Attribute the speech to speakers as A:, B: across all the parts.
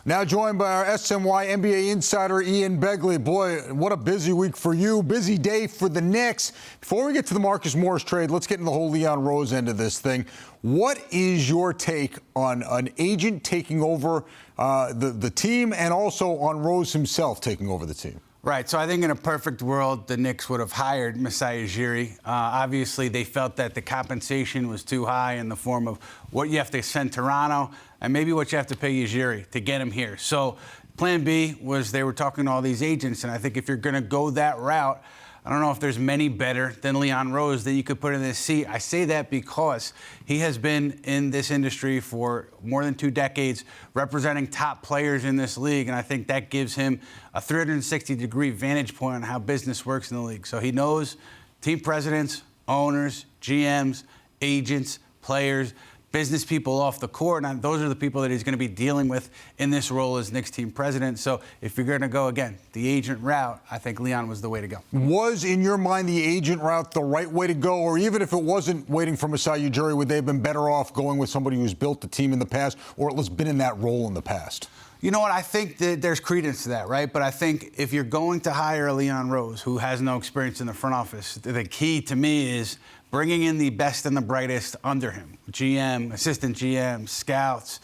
A: Now joined by our SNY NBA insider, Ian Begley. Boy, what a busy week for you. Busy day for the Knicks. Before we get to the Marcus Morris trade, let's get into the whole Leon Rose end of this thing. What is your take on an agent taking over the team and also on Rose himself taking over the team?
B: Right. So I think in a perfect world, the Knicks would have hired Masai Ujiri. Obviously, they felt that the compensation was too high in the form of what you have to send Toronto and maybe what you have to pay Ujiri to get him here. So plan B was they were talking to all these agents, and I think if you're going to go that route, I don't know if there's many better than Leon Rose that you could put in this seat. I say that because he has been in this industry for more than 2 decades, representing top players in this league, and I think that gives him a 360-degree vantage point on how business works in the league. So he knows team presidents, owners, GMs, agents, players, business people off the court, and those are the people that he's going to be dealing with in this role as Knicks team president. So if you're going to go, again, the agent route, I think Leon was the way to go.
A: Was, in your mind, the agent route the right way to go? Or even if it wasn't waiting for Masai Ujiri, would they have been better off going with somebody who's built the team in the past or at least been in that role in the past?
B: You know what? I think that there's credence to that, right? But I think if you're going to hire a Leon Rose who has no experience in the front office, the key to me is bringing in the best and the brightest under him. GM, assistant GM, scouts,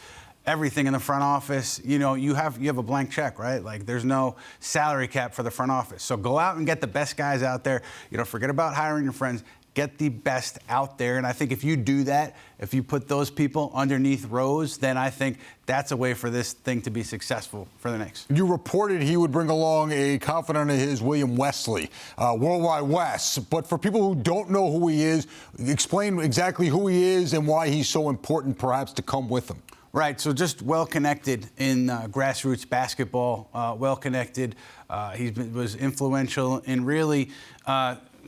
B: everything in the front office. You know, you have a blank check, right? Like, there's no salary cap for the front office. So go out and get the best guys out there. You know, forget about hiring your friends. Get the best out there. And I think if you do that, if you put those people underneath Rose, then I think that's a way for this thing to be successful for the Knicks.
A: You reported he would bring along a confidant of his, William Wesley, Worldwide Wes. But for people who don't know who he is, explain exactly who he is and why he's so important, perhaps, to come with him.
B: Right, so just well-connected in grassroots basketball, well-connected. He was influential in really,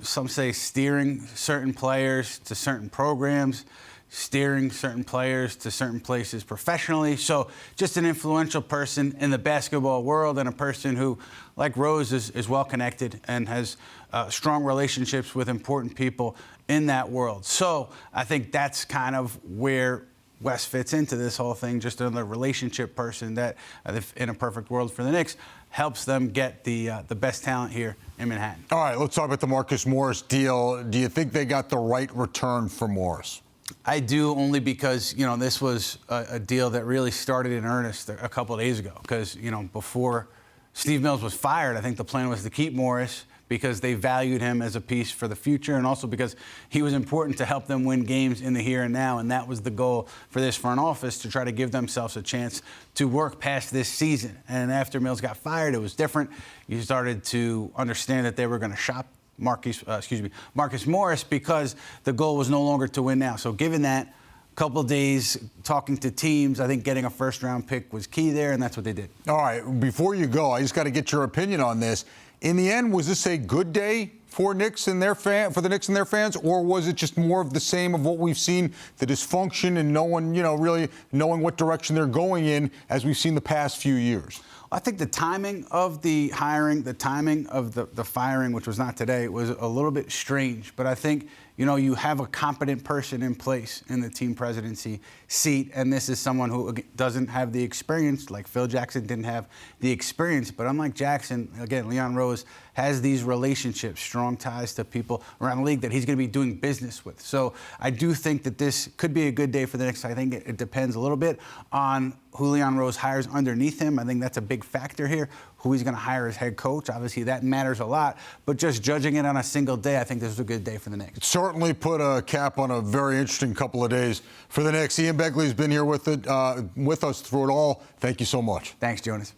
B: some say, steering certain players to certain programs, steering certain players to certain places professionally. So just an influential person in the basketball world, and a person who, like Rose, is well-connected and has strong relationships with important people in that world. So I think that's kind of where Wes fits into this whole thing, just another relationship person that, in a perfect world for the Knicks, helps them get the best talent here in Manhattan.
A: All right, let's talk about the Marcus Morris deal. Do you think they got the right return for Morris?
B: I do, only because, you know, this was a deal that really started in earnest a couple of days ago. Because, you know, before Steve Mills was fired, I think the plan was to keep Morris because they valued him as a piece for the future, and also because he was important to help them win games in the here and now, and that was the goal for this front office, to try to give themselves a chance to work past this season. And after Mills got fired, it was different. You started to understand that they were going to shop Marcus Morris, because the goal was no longer to win now. So given that, couple of days talking to teams, I think getting a first-round pick was key there, and that's what they did.
A: All right, before you go, I just got to get your opinion on this. In the end, was this a good day for Knicks and their for the Knicks and their fans, or was it just more of the same of what we've seen, the dysfunction and no one, you know, really knowing what direction they're going in, as we've seen the past few years?
B: I think the timing of the hiring, the timing of the firing, which was not today, was a little bit strange. But I think, you know, you have a competent person in place in the team presidency seat, and this is someone who doesn't have the experience, like Phil Jackson didn't have the experience. But unlike Jackson, again, Leon Rose has these relationships, strong ties to people around the league that he's going to be doing business with. So I do think that this could be a good day for the Knicks. I think it depends a little bit on who Leon Rose hires underneath him. I think that's a big factor here, who he's going to hire as head coach. Obviously, that matters a lot. But just judging it on a single day, I think this was a good day for the Knicks.
A: It certainly put a cap on a very interesting couple of days for the Knicks. Ian Begley's been here with us through it all. Thank you so much.
B: Thanks, Jonas.